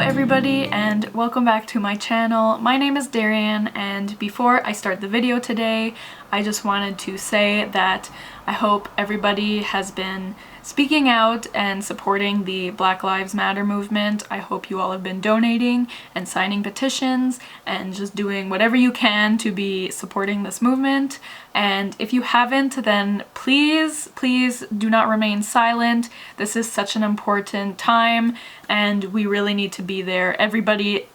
everybody and welcome back to my channel. My name is Darian, and before I start the video today, I just wanted to say that I hope everybody has been speaking out and supporting the Black Lives Matter movement. I hope you all have been donating and signing petitions and just doing whatever you can to be supporting this movement. And if you haven't, then please do not remain silent. This is such an important time and we really need to be there. Everybody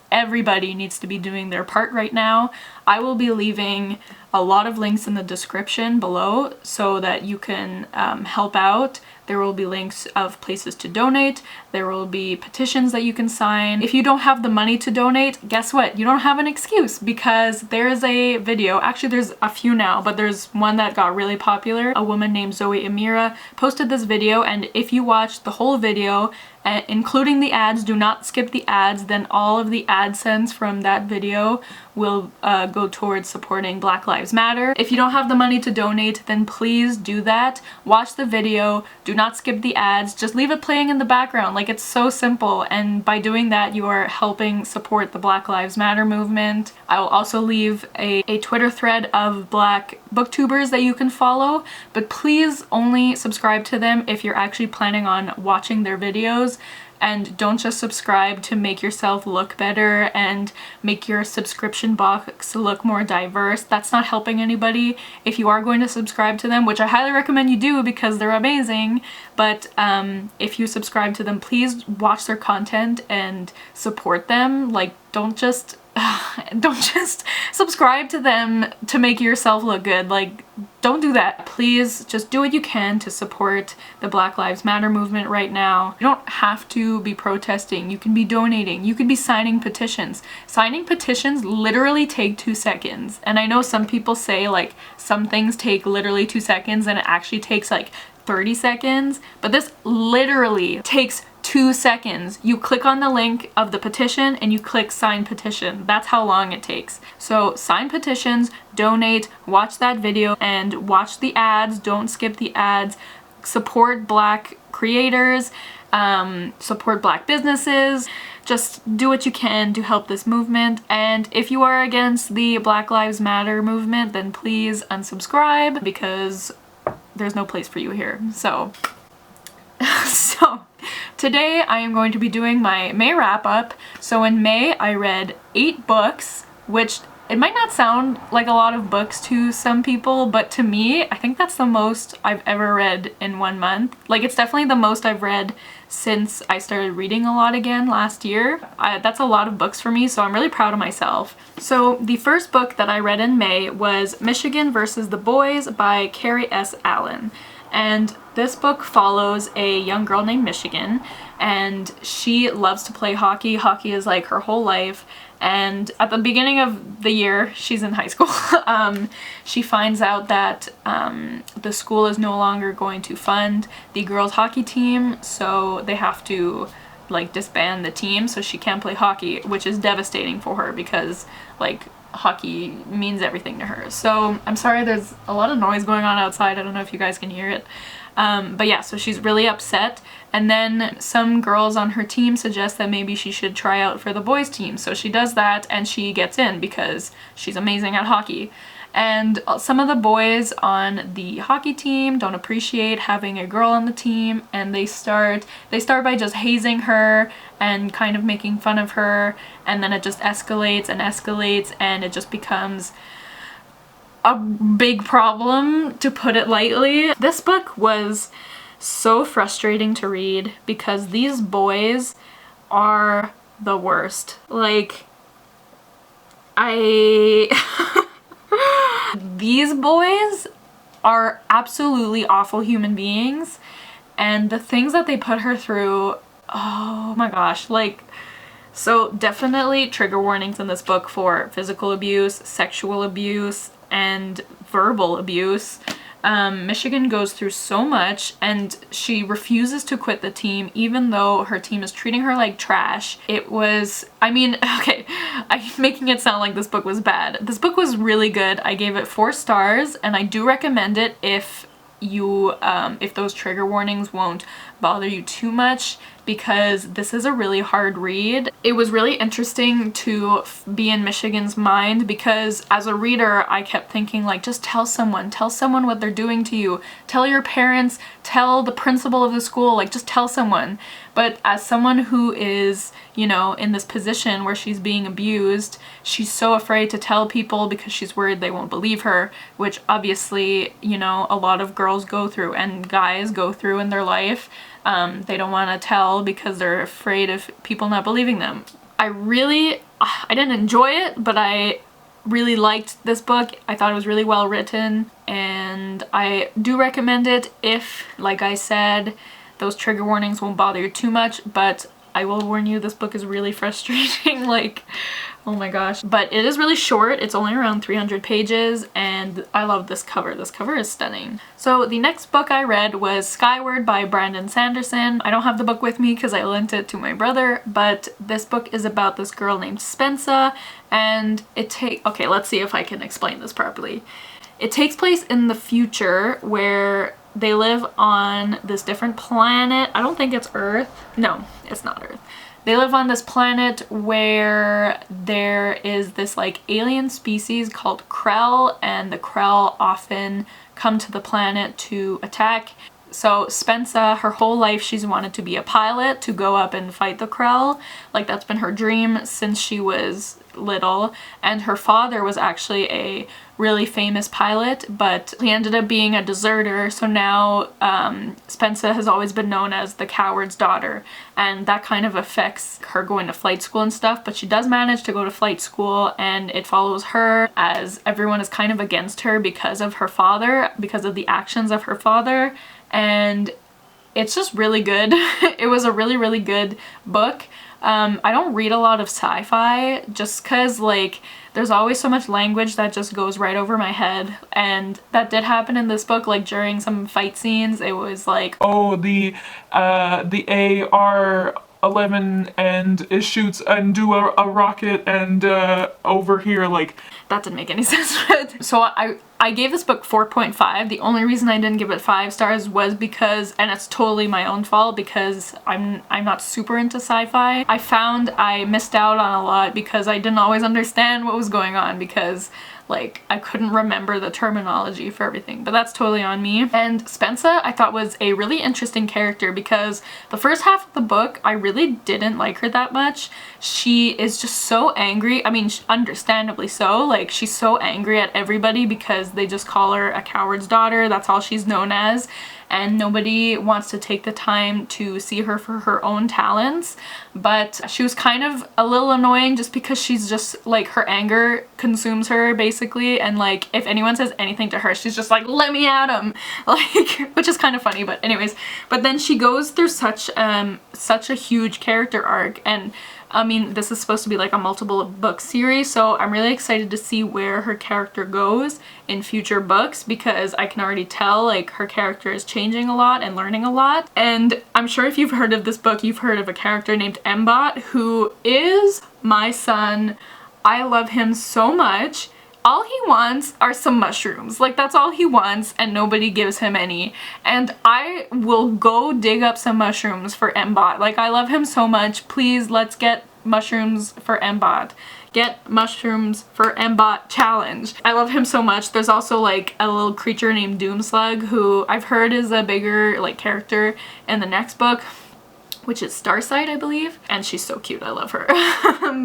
needs to be doing their part right now. I will be leaving a lot of links in the description below so that you can help out. There will be links of places to donate. There will be petitions that you can sign. If you don't have the money to donate, guess what? You don't have an excuse, because there is a video, actually there's a few now, but there's one that got really popular. A woman named Zoe Amira posted this video, and if you watch the whole video, including the ads, do not skip the ads, then all of the AdSense from that video will go towards supporting Black Lives Matter. If you don't have the money to donate, then please do that. Watch the video, do not skip the ads, just leave it playing in the background. Like, it's so simple, and by doing that you are helping support the Black Lives Matter movement. I will also leave a Twitter thread of Black booktubers that you can follow, but please only subscribe to them if you're actually planning on watching their videos. And don't just subscribe to make yourself look better and make your subscription box look more diverse. That's not helping anybody. If you are going to subscribe to them, which I highly recommend you do because they're amazing, but if you subscribe to them, please watch their content and support them. Like, don't just subscribe to them to make yourself look good. Like, don't do that. Please just do what you can to support the Black Lives Matter movement right now. You don't have to be protesting. You can be donating. You could be signing petitions. Signing petitions literally take 2 seconds. And I know some people say like some things take literally 2 seconds and it actually takes like 30 seconds, but this literally takes 2 seconds. You click on the link of the petition and you click sign petition. That's how long it takes. So sign petitions, donate, watch that video, and watch the ads. Don't skip the ads. Support Black creators, support Black businesses. Just do what you can to help this movement. And if you are against the Black Lives Matter movement, then please unsubscribe, because there's no place for you here. So today I am going to be doing my May wrap-up. So in May I read 8 books, which it might not sound like a lot of books to some people, but to me, I think that's the most I've ever read in 1 month. Like, it's definitely the most I've read since I started reading a lot again last year. That's a lot of books for me, so I'm really proud of myself. So the first book that I read in May was Michigan vs. the Boys by Carrie S. Allen. And this book follows a young girl named Michigan, and she loves to play hockey. Hockey is like her whole life. And at the beginning of the year, she's in high school, she finds out that the school is no longer going to fund the girls' hockey team, so they have to like disband the team, so she can't play hockey, which is devastating for her because like hockey means everything to her. So I'm sorry, there's a lot of noise going on outside. I don't know if you guys can hear it. But yeah, so she's really upset, and then some girls on her team suggest that maybe she should try out for the boys team. So she does that and she gets in because she's amazing at hockey. And some of the boys on the hockey team don't appreciate having a girl on the team, and they start by just hazing her and kind of making fun of her, and then it just escalates and escalates, and it just becomes a big problem, to put it lightly. This book was so frustrating to read because these boys are the worst. Like, these boys are absolutely awful human beings, and the things that they put her through, oh my gosh. Like, so definitely trigger warnings in this book for physical abuse, sexual abuse, and verbal abuse. Michigan goes through so much, and she refuses to quit the team even though her team is treating her like trash. It was, I mean, okay, I'm making it sound like this book was bad. This book was really good. I gave it 4 stars, and I do recommend it if you if those trigger warnings won't bother you too much, because this is a really hard read. It was really interesting to be in Michigan's mind because as a reader I kept thinking like, just tell someone what they're doing to you, tell your parents, tell the principal of the school, like just tell someone. But as someone who is, you know, in this position where she's being abused, she's so afraid to tell people because she's worried they won't believe her, which obviously, you know, a lot of girls go through and guys go through in their life. They don't want to tell because they're afraid of people not believing them. I didn't enjoy it, but I really liked this book. I thought it was really well written, and I do recommend it if, like I said, those trigger warnings won't bother you too much, but I will warn you, this book is really frustrating, like, oh my gosh. But it is really short, it's only around 300 pages, and I love this cover. This cover is stunning. So the next book I read was Skyward by Brandon Sanderson. I don't have the book with me because I lent it to my brother, but this book is about this girl named Spensa, and okay, let's see if I can explain this properly. It takes place in the future where they live on this different planet. I don't think it's Earth. No, it's not Earth. They live on this planet where there is this like alien species called Krell, and the Krell often come to the planet to attack. So Spensa, her whole life she's wanted to be a pilot, to go up and fight the Krell. Like that's been her dream since she was little, and her father was actually a really famous pilot, but he ended up being a deserter, so now Spensa has always been known as the coward's daughter, and that kind of affects her going to flight school and stuff. But she does manage to go to flight school, and it follows her as everyone is kind of against her because of her father, because of the actions of her father, and it's just really good. It was a really, really good book. I don't read a lot of sci-fi just because like there's always so much language that just goes right over my head, and that did happen in this book. Like during some fight scenes it was like, oh, the AR-11 and it shoots and do a rocket and over here, like that didn't make any sense. So I gave this book 4.5. The only reason I didn't give it 5 stars was because, and it's totally my own fault, because I'm not super into sci-fi. I found I missed out on a lot because I didn't always understand what was going on, because like I couldn't remember the terminology for everything, but that's totally on me. And Spensa I thought was a really interesting character because the first half of the book I really didn't like her that much. She is just so angry. I mean, understandably so. Like she's so angry at everybody because they just call her a coward's daughter. That's all she's known as, and nobody wants to take the time to see her for her own talents. But she was kind of a little annoying just because she's just like, her anger consumes her basically, and like if anyone says anything to her she's just like, let me at him, like, which is kind of funny. But anyways, but then she goes through such a huge character arc, and I mean, this is supposed to be like a multiple book series, so I'm really excited to see where her character goes in future books, because I can already tell like her character is changing a lot and learning a lot. And I'm sure if you've heard of this book, you've heard of a character named Mbot, who is my son. I love him so much. All he wants are some mushrooms. Like that's all he wants, and nobody gives him any. And I will go dig up some mushrooms for Mbot. Like I love him so much. Please, let's get mushrooms for Mbot. Get mushrooms for Mbot challenge. I love him so much. There's also like a little creature named Doomslug, who I've heard is a bigger like character in the next book, which is Starsight, I believe. And she's so cute. I love her.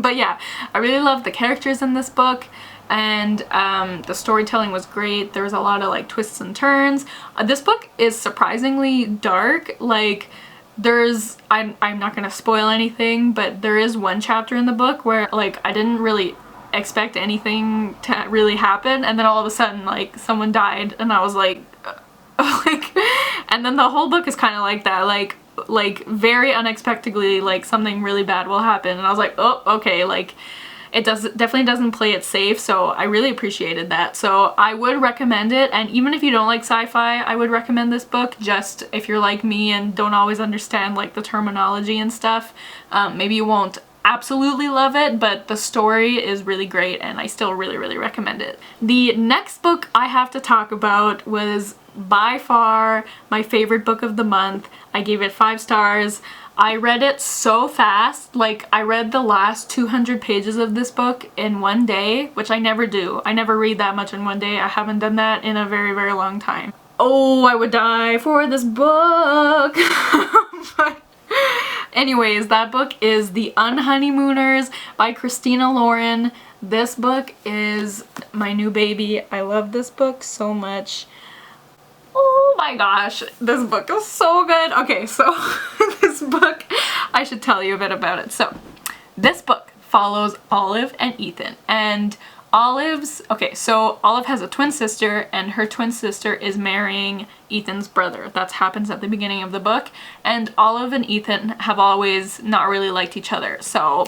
But yeah, I really love the characters in this book. And the storytelling was great. There was a lot of like twists and turns. This book is surprisingly dark. Like there's, I'm not gonna spoil anything, but there is one chapter in the book where like I didn't really expect anything to really happen, and then all of a sudden like someone died, and I was like, like, and then the whole book is kind of like that, like very unexpectedly like something really bad will happen, and I was like, oh, okay, like it definitely doesn't play it safe, so I really appreciated that. So I would recommend it, and even if you don't like sci-fi, I would recommend this book, just if you're like me and don't always understand like the terminology and stuff. Maybe you won't absolutely love it, but the story is really great, and I still really, really recommend it. The next book I have to talk about was by far my favorite book of the month. I gave it 5 stars. I read it so fast. Like, I read the last 200 pages of this book in one day, which I never do. I never read that much in one day. I haven't done that in a very, very long time. Oh, I would die for this book. But anyways, that book is The Unnie Mooners by Christina Lauren. This book is my new baby. I love this book so much. Oh my gosh, this book is so good. Okay, so this book, I should tell you a bit about it. So this book follows Olive and Ethan, and okay, so Olive has a twin sister, and her twin sister is marrying Ethan's brother. That happens at the beginning of the book, and Olive and Ethan have always not really liked each other. So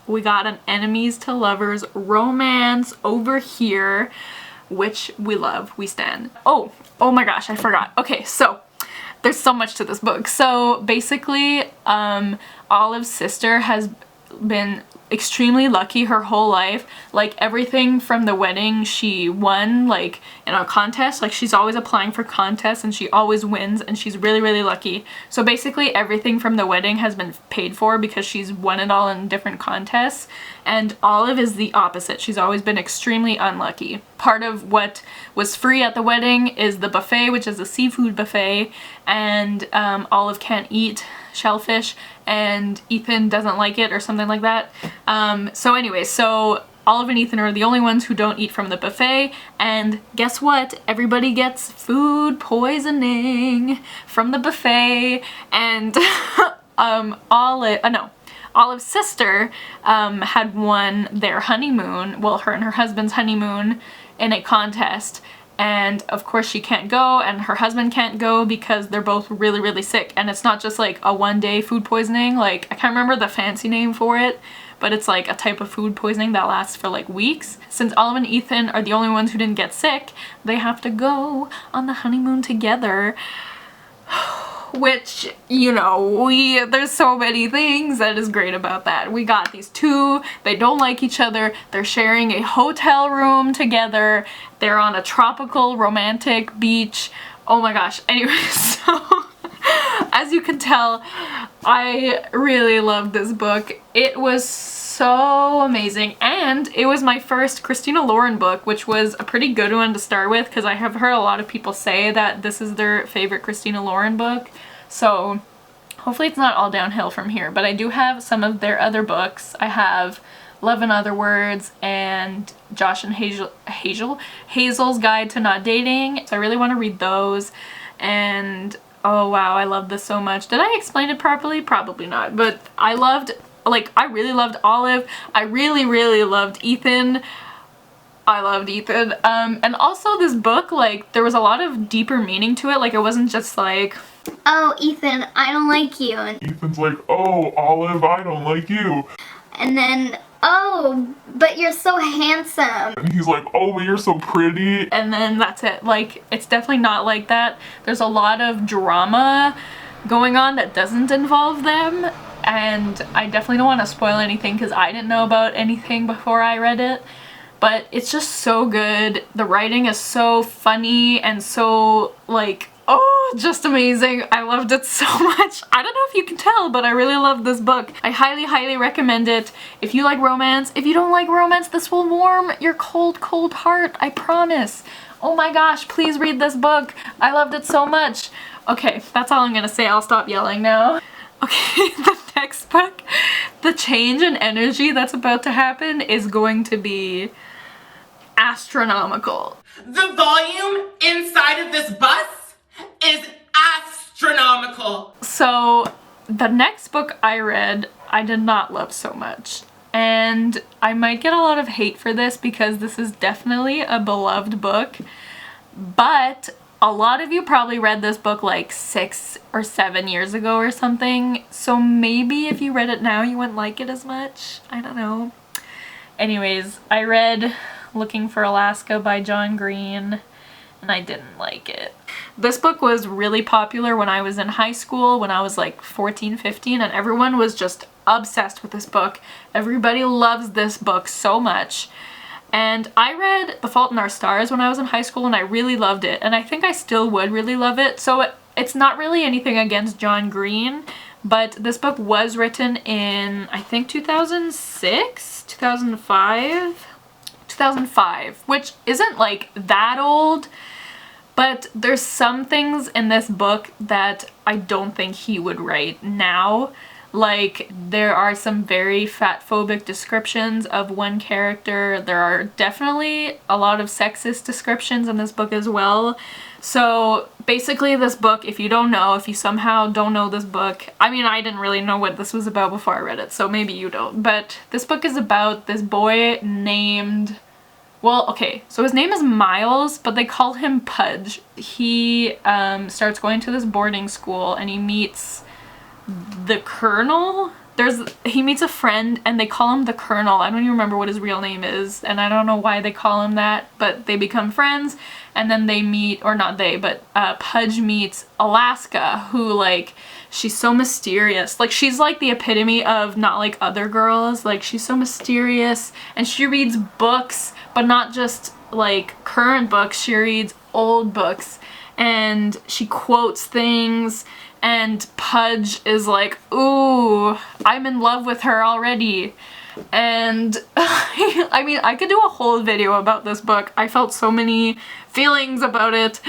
we got an enemies to lovers romance over here, which we love, we stan. Oh my gosh, I forgot. Okay, so there's so much to this book. So basically, Olive's sister has been extremely lucky her whole life. Like, everything from the wedding she won, like, in a contest. Like, she's always applying for contests and she always wins, and she's really, really lucky. So basically everything from the wedding has been paid for because she's won it all in different contests. And Olive is the opposite. She's always been extremely unlucky. Part of what was free at the wedding is the buffet, which is a seafood buffet, and Olive can't eat shellfish and Ethan doesn't like it or something like that. So anyways, so Olive and Ethan are the only ones who don't eat from the buffet, and guess what? Everybody gets food poisoning from the buffet, and Olive's sister had won their honeymoon, well, her and her husband's honeymoon, in a contest. And of course she can't go, and her husband can't go because they're both really, really sick. And it's not just like a one-day food poisoning. Like, I can't remember the fancy name for it, but it's like a type of food poisoning that lasts for like weeks. Since Olive and Ethan are the only ones who didn't get sick, they have to go on the honeymoon together. Which, you know, there's so many things that is great about that. We got these two, they don't like each other, they're sharing a hotel room together, they're on a tropical romantic beach. Oh my gosh. Anyway, so as you can tell, I really loved this book. It was so amazing, and it was my first Christina Lauren book, which was a pretty good one to start with because I have heard a lot of people say that this is their favorite Christina Lauren book. So hopefully it's not all downhill from here, but I do have some of their other books. I have Love in Other Words and Josh and Hazel's Guide to Not Dating. So I really want to read those, and oh wow, I love this so much. Did I explain it properly? Probably not, but I really loved Olive. I really, really loved Ethan. I loved Ethan. And also this book, like, there was a lot of deeper meaning to it. Like, it wasn't just like, oh, Ethan, I don't like you. And Ethan's like, oh, Olive, I don't like you. And then, oh, but you're so handsome. And he's like, oh, but you're so pretty. And then that's it. Like, it's definitely not like that. There's a lot of drama going on that doesn't involve them. And I definitely don't want to spoil anything because I didn't know about anything before I read it. But it's just so good. The writing is so funny and so, like, oh, just amazing. I loved it so much. I don't know if you can tell, but I really love this book. I highly, highly recommend it. If you like romance, if you don't like romance, this will warm your cold, cold heart. I promise. Oh my gosh, please read this book. I loved it so much. Okay, that's all I'm gonna say. I'll stop yelling now. Okay, the next book, the change in energy that's about to happen is going to be astronomical. The volume inside of this bus is astronomical. So the next book I read, I did not love so much. And I might get a lot of hate for this because this is definitely a beloved book. But a lot of you probably read this book like 6 or 7 years ago or something. So maybe if you read it now, you wouldn't like it as much. I don't know. Anyways, I read Looking for Alaska by John Green, and I didn't like it. This book was really popular when I was in high school, when I was like 14, 15, and everyone was just obsessed with this book. Everybody loves this book so much. And I read The Fault in Our Stars when I was in high school, and I really loved it, and I think I still would really love it. So it's not really anything against John Green, but this book was written in, I think, 2006, 2005, which isn't like that old, but there's some things in this book that I don't think he would write now. Like, there are some very fat-phobic descriptions of one character. There are definitely a lot of sexist descriptions in this book as well. So basically this book, if you don't know, if you somehow don't know this book, I mean, I didn't really know what this was about before I read it, so maybe you don't, but this book is about this boy named, well, okay, so his name is Miles, but they call him Pudge. He starts going to this boarding school and he meets the Colonel. He meets a friend and they call him the Colonel. I don't even remember what his real name is, and I don't know why they call him that, but they become friends, and then they meet, or not they, but Pudge meets Alaska, who, like, she's so mysterious. Like, she's like the epitome of not like other girls. Like, she's so mysterious, and she reads books, but not just like current books. She reads old books, and she quotes things. And Pudge is like, ooh, I'm in love with her already. And I mean, I could do a whole video about this book. I felt so many feelings about it.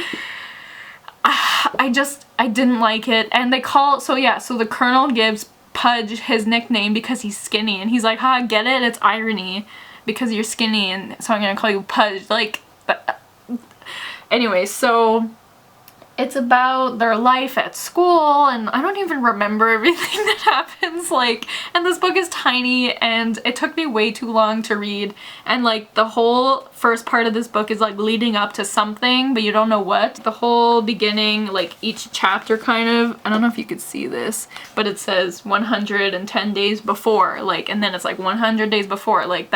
I didn't like it. And they call, so yeah, so the Colonel gives Pudge his nickname because he's skinny. And he's like, ha, get it? It's irony because you're skinny, and so I'm gonna call you Pudge. Like, anyway, so it's about their life at school, and I don't even remember everything that happens, like, and this book is tiny, and it took me way too long to read, and like the whole first part of this book is like leading up to something, but you don't know what. The whole beginning, like each chapter kind of, I don't know if you could see this, but it says 110 days before, like, and then it's like 100 days before, like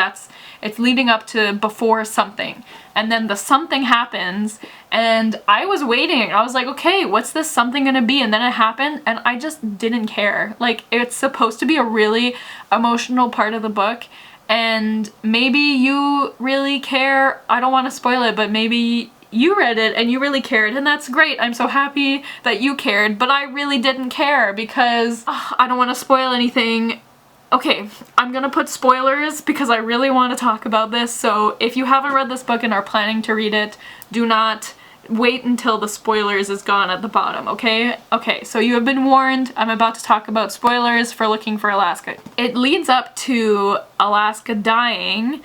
it's leading up to before something. And then the something happens, and I was waiting. I was like, okay, what's this something gonna be? And then it happened, and I just didn't care. Like, it's supposed to be a really emotional part of the book, and maybe you really care. I don't want to spoil it, but maybe you read it and you really cared, and that's great. I'm so happy that you cared, but I really didn't care because I don't want to spoil anything. Okay, I'm gonna put spoilers because I really want to talk about this, so if you haven't read this book and are planning to read it, do not wait until the spoilers is gone at the bottom, okay? Okay, so you have been warned. I'm about to talk about spoilers for Looking for Alaska. It leads up to Alaska dying,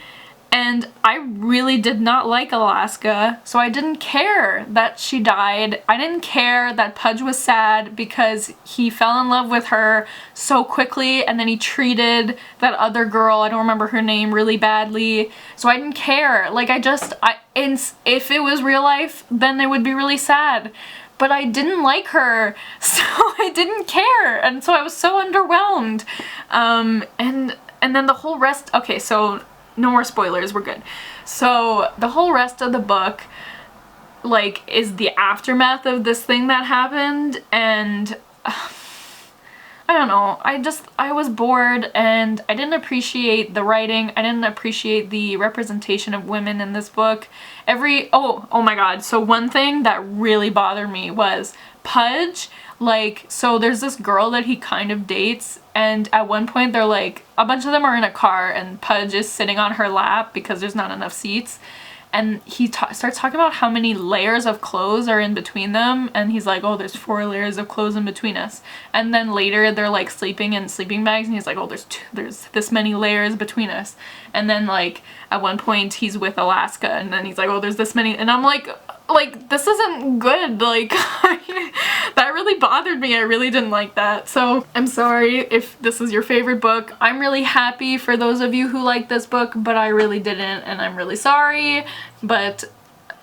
and I really did not like Alaska, so I didn't care that she died. I didn't care that Pudge was sad because he fell in love with her so quickly, and then he treated that other girl, I don't remember her name, really badly. So I didn't care. Like, if it was real life, then it would be really sad. But I didn't like her, so I didn't care, and so I was so underwhelmed. And then the whole rest, okay, so no more spoilers, we're good. So the whole rest of the book, like, is the aftermath of this thing that happened, and I don't know, I was bored, and I didn't appreciate the writing. I didn't appreciate the representation of women in this book. Oh my god, so one thing that really bothered me was Pudge. Like, so there's this girl that he kind of dates, and at one point they're like, a bunch of them are in a car, and Pudge is sitting on her lap because there's not enough seats, and he starts talking about how many layers of clothes are in between them, and he's like, oh, there's 4 layers of clothes in between us. And then later they're like sleeping in sleeping bags, and he's like, oh, there's this many layers between us. And then, like, at one point he's with Alaska, and then he's like, oh, there's this many, and I'm like, this isn't good. Like, that really bothered me. I really didn't like that. So I'm sorry if this is your favorite book. I'm really happy for those of you who like this book, but I really didn't, and I'm really sorry, but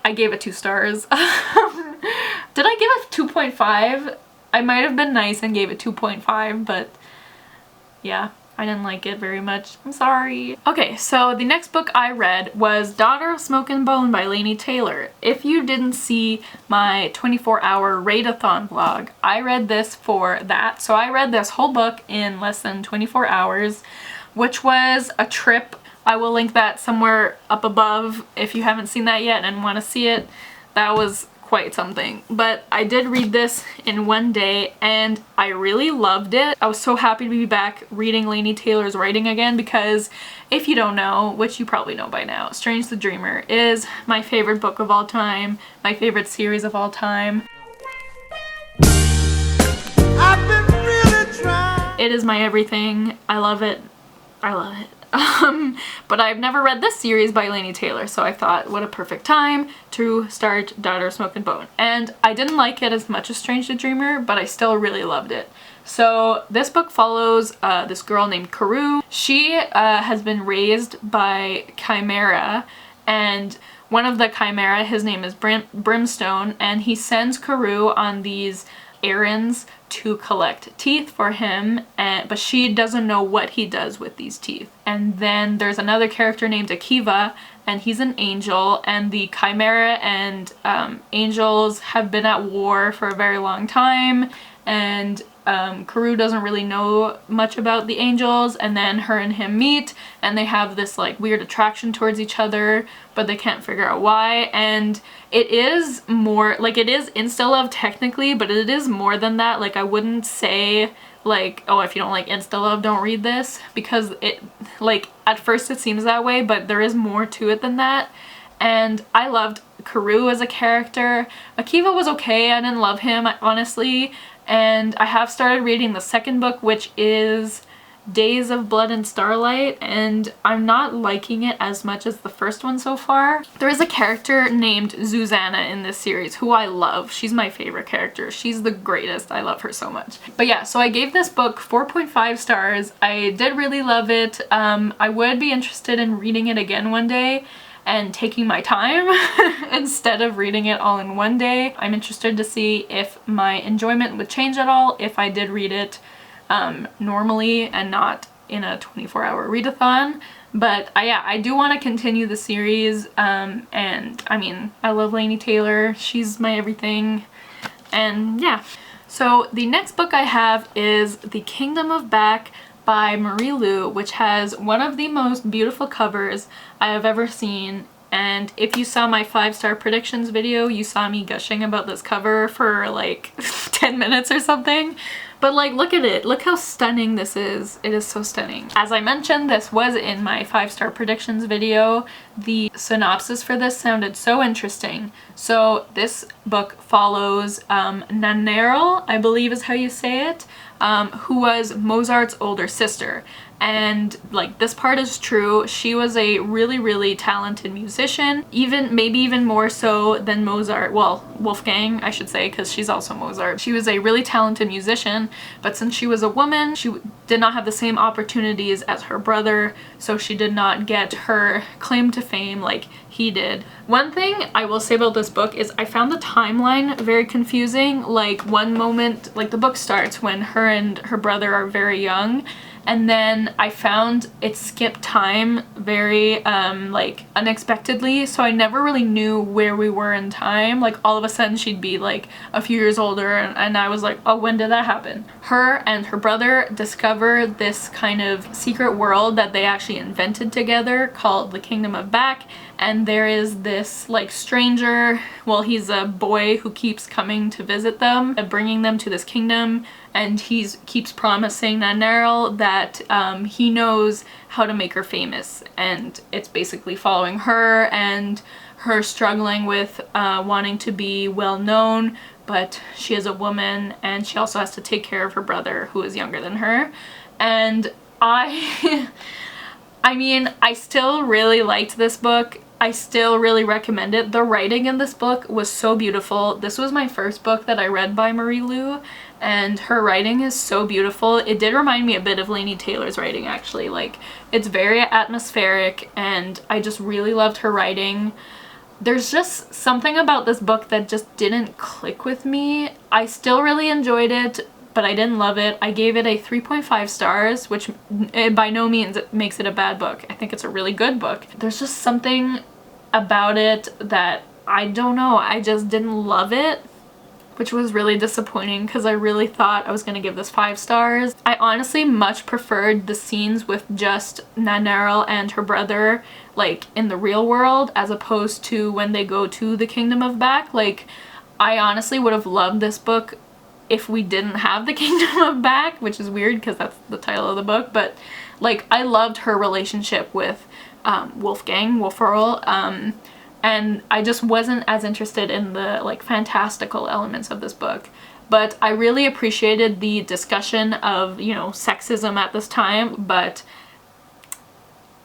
I gave it 2 stars. Did I give it 2.5? I might have been nice and gave it 2.5, but yeah, I didn't like it very much. I'm sorry. Okay, so the next book I read was Daughter of Smoke and Bone by Laini Taylor. If you didn't see my 24-hour read-a-thon vlog, I read this for that. So I read this whole book in less than 24 hours, which was a trip. I will link that somewhere up above if you haven't seen that yet and want to see it. That was quite something. But I did read this in one day and I really loved it. I was so happy to be back reading Laini Taylor's writing again because if you don't know, which you probably know by now, Strange the Dreamer is my favorite book of all time, my favorite series of all time. I've been really trying. It is my everything. I love it. I love it. But I've never read this series by Laini Taylor, so I thought what a perfect time to start Daughter of Smoke and Bone. And I didn't like it as much as Strange the Dreamer, but I still really loved it. So this book follows this girl named Karou. She has been raised by Chimera, and one of the Chimera, his name is Brimstone, and he sends Karou on these errands to collect teeth for him, but she doesn't know what he does with these teeth. And then there's another character named Akiva, and he's an angel, and the Chimera and angels have been at war for a very long time, and Karou doesn't really know much about the angels, and then her and him meet and they have this like weird attraction towards each other, but they can't figure out why. And it is more like, it is insta-love technically, but it is more than that. Like I wouldn't say like, oh, if you don't like insta-love, don't read this, because it, like, at first it seems that way, but there is more to it than that. And I loved Karou as a character. Akiva was okay, I didn't love him, honestly. And I have started reading the second book, which is Days of Blood and Starlight, and I'm not liking it as much as the first one so far. There is a character named Zuzana in this series who I love. She's my favorite character. She's the greatest. I love her so much. But yeah, so I gave this book 4.5 stars. I did really love it. I would be interested in reading it again one day and taking my time instead of reading it all in one day. I'm interested to see if my enjoyment would change at all if I did read it normally and not in a 24-hour readathon. But yeah, I do want to continue the series, and I mean, I love Laini Taylor. She's my everything. And yeah. So the next book I have is The Kingdom of Back by Marie Lu, which has one of the most beautiful covers I have ever seen. And if you saw my 5-star predictions video, you saw me gushing about this cover for like 10 minutes or something. But like, look at it. Look how stunning this is. It is so stunning. As I mentioned, this was in my 5-star predictions video. The synopsis for this sounded so interesting. So this book follows Nannerl, I believe is how you say it, who was Mozart's older sister. And like, this part is true. She was a really, really talented musician, maybe even more so than Mozart. Well, Wolfgang, I should say, because she's also Mozart. She was a really talented musician, but since she was a woman, she did not have the same opportunities as her brother, so she did not get her claim to fame like he did. One thing I will say about this book is I found the timeline very confusing. Like, one moment, like the book starts when her and her brother are very young, and then I found it skipped time very like unexpectedly, so I never really knew where we were in time. Like, all of a sudden she'd be like a few years older, and I was like, oh, when did that happen? Her and her brother discover this kind of secret world that they actually invented together called the Kingdom of Back, and there is this like stranger, well, he's a boy who keeps coming to visit them, bringing them to this kingdom, and he keeps promising Nannerl that he knows how to make her famous. And it's basically following her and her struggling with wanting to be well known, but she is a woman and she also has to take care of her brother who is younger than her. And I mean, I still really liked this book. I still really recommend it. The writing in this book was so beautiful. This was my first book that I read by Marie Lu, and her writing is so beautiful. It did remind me a bit of Laini Taylor's writing, actually. Like, it's very atmospheric, and I just really loved her writing. There's just something about this book that just didn't click with me. I still really enjoyed it, but I didn't love it. I gave it a 3.5 stars, which by no means makes it a bad book. I think it's a really good book. There's just something about it that, I don't know, I just didn't love it, which was really disappointing because I really thought I was going to give this 5 stars. I honestly much preferred the scenes with just Nannerl and her brother, like, in the real world, as opposed to when they go to the Kingdom of Back. Like, I honestly would have loved this book if we didn't have the Kingdom of Back, which is weird because that's the title of the book, but like I loved her relationship with Wolfgang, Wolferl, and I just wasn't as interested in the like fantastical elements of this book. But I really appreciated the discussion of, you know, sexism at this time, but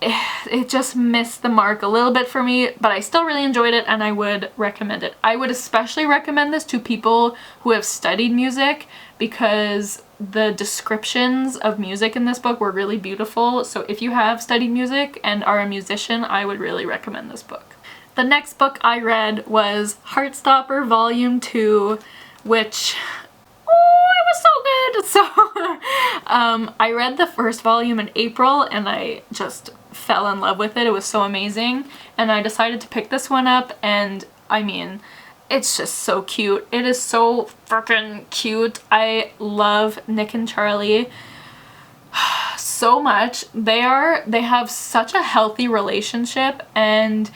it just missed the mark a little bit for me, but I still really enjoyed it and I would recommend it. I would especially recommend this to people who have studied music because the descriptions of music in this book were really beautiful. So if you have studied music and are a musician, I would really recommend this book. The next book I read was Heartstopper Volume 2, which, oh, it was so good! So, I read the first volume in April and I just fell in love with it. It was so amazing. And I decided to pick this one up, and I mean, it's just so cute. It is so freaking cute. I love Nick and Charlie so much. They have such a healthy relationship, and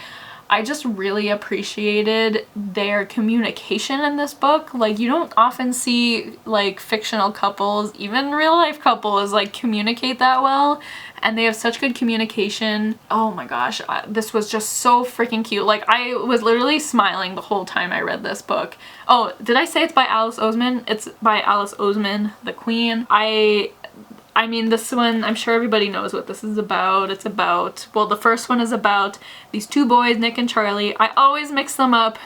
I just really appreciated their communication in this book. Like, you don't often see like fictional couples, even real life couples, like communicate that well, and they have such good communication. Oh my gosh, this was just so freaking cute. Like, I was literally smiling the whole time I read this book. Oh, did I say it's by Alice Oseman? It's by Alice Oseman, the Queen. I mean, this one, I'm sure everybody knows what this is about. It's about, well, the first one is about these two boys, Nick and Charlie. I always mix them up.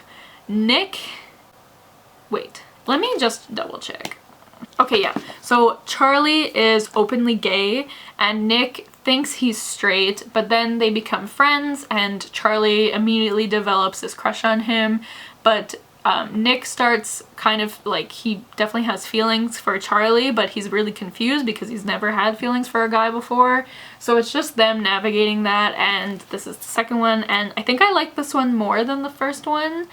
Wait, let me just double check. Okay, yeah. So Charlie is openly gay and Nick thinks he's straight, but then they become friends and Charlie immediately develops this crush on him, but Nick starts kind of like, he definitely has feelings for Charlie, but he's really confused because he's never had feelings for a guy before. So it's just them navigating that, and this is the second one, and I think I like this one more than the first one,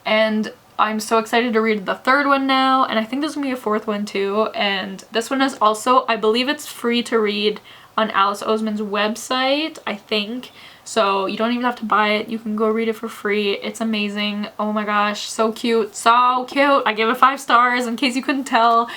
and I'm so excited to read the third one now, and I think there's gonna be a fourth one too, and this one is also, I believe it's free to read on Alice Oseman's website, I think. So you don't even have to buy it. You can go read it for free. It's amazing. Oh my gosh, so cute. So cute. I give it 5 stars in case you couldn't tell.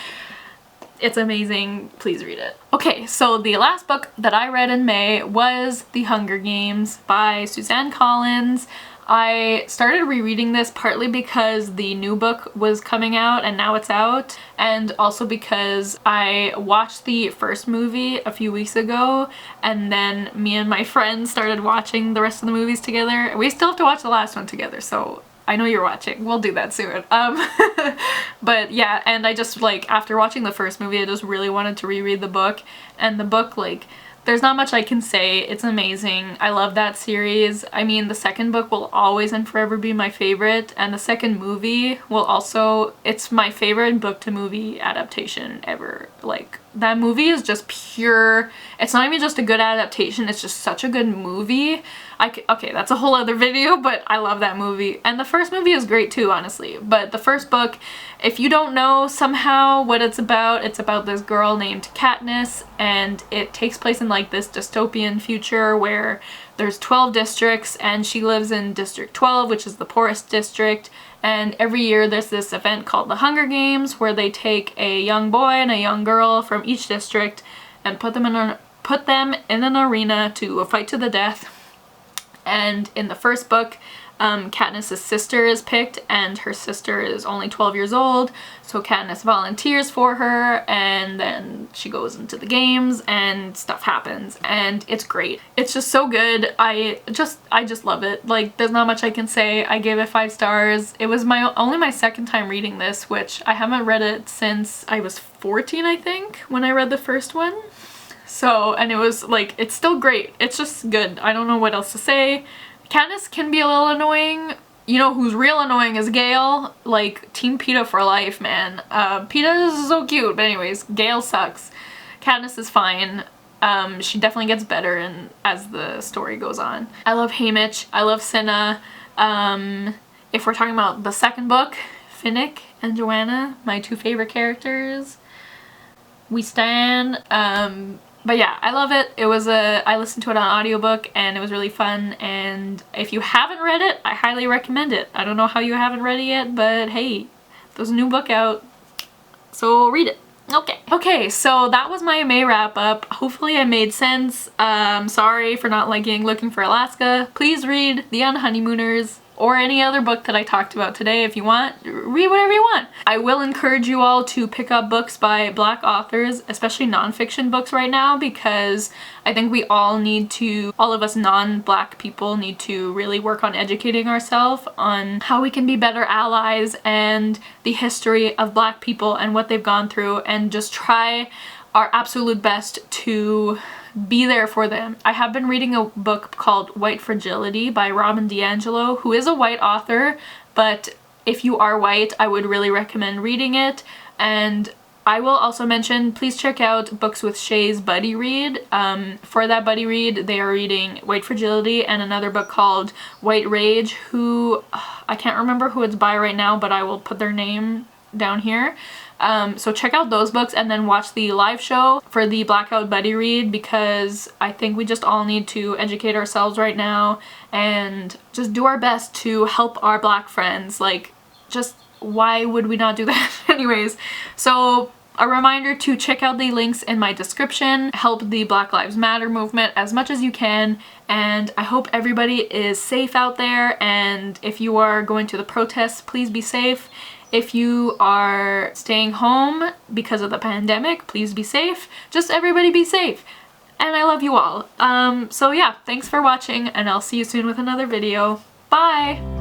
It's amazing. Please read it. Okay, so the last book that I read in May was The Hunger Games by Suzanne Collins. I started rereading this partly because the new book was coming out and now it's out, and also because I watched the first movie a few weeks ago and then me and my friends started watching the rest of the movies together. We still have to watch the last one together, so I know you're watching. We'll do that soon. But yeah, and I just like, after watching the first movie, I just really wanted to reread the book, and the book, like, there's not much I can say. It's amazing. I love that series. I mean, the second book will always and forever be my favorite, and the second movie will also, it's my favorite book to movie adaptation ever. Like, that movie is just pure, it's not even just a good adaptation, it's just such a good movie. Okay, that's a whole other video, but I love that movie. And the first movie is great too, honestly. But the first book, if you don't know somehow what it's about this girl named Katniss, and it takes place in like this dystopian future where there's 12 districts and she lives in District 12, which is the poorest district. And every year there's this event called the Hunger Games where they take a young boy and a young girl from each district and put them in an arena to fight to the death. And in the first book, Katniss' sister is picked, and her sister is only 12 years old, so Katniss volunteers for her, and then she goes into the games and stuff happens, and it's great. It's just so good. I just love it. Like, there's not much I can say. I gave it 5 stars. It was only my second time reading this, which I haven't read it since I was 14, I think, when I read the first one. So, and it was like, it's still great. It's just good. I don't know what else to say. Katniss can be a little annoying. You know who's real annoying is Gale. Like, Team Peeta for life, man. Peeta is so cute, but anyways, Gale sucks. Katniss is fine. She definitely gets better as the story goes on. I love Haymitch. I love Cinna. If we're talking about the second book, Finnick and Joanna, my 2 favorite characters. We stan. But yeah, I love it. I listened to it on audiobook and it was really fun, and if you haven't read it, I highly recommend it. I don't know how you haven't read it yet, but hey, there's a new book out, so read it. Okay, so that was my May wrap up. Hopefully I made sense. Sorry for not liking Looking for Alaska. Please read The Unnie Mooners or any other book that I talked about today if you want. Read whatever you want. I will encourage you all to pick up books by Black authors, especially nonfiction books right now, because I think we all need to, all of us non-Black people need to really work on educating ourselves on how we can be better allies and the history of Black people and what they've gone through, and just try our absolute best to be there for them. I have been reading a book called White Fragility by Robin DiAngelo, who is a white author, but if you are white, I would really recommend reading it. And I will also mention, please check out Books with Shay's buddy read. For that buddy read, they are reading White Fragility and another book called White Rage, who I can't remember who it's by right now, but I will put their name down here. So check out those books and then watch the live show for the Blackout Buddy Read, because I think we just all need to educate ourselves right now and just do our best to help our Black friends. Like, just why would we not do that? Anyways, so a reminder to check out the links in my description. Help the Black Lives Matter movement as much as you can, and I hope everybody is safe out there, and if you are going to the protests, please be safe. If you are staying home because of the pandemic, please be safe. Just everybody be safe. And I love you all. So yeah, thanks for watching, and I'll see you soon with another video. Bye!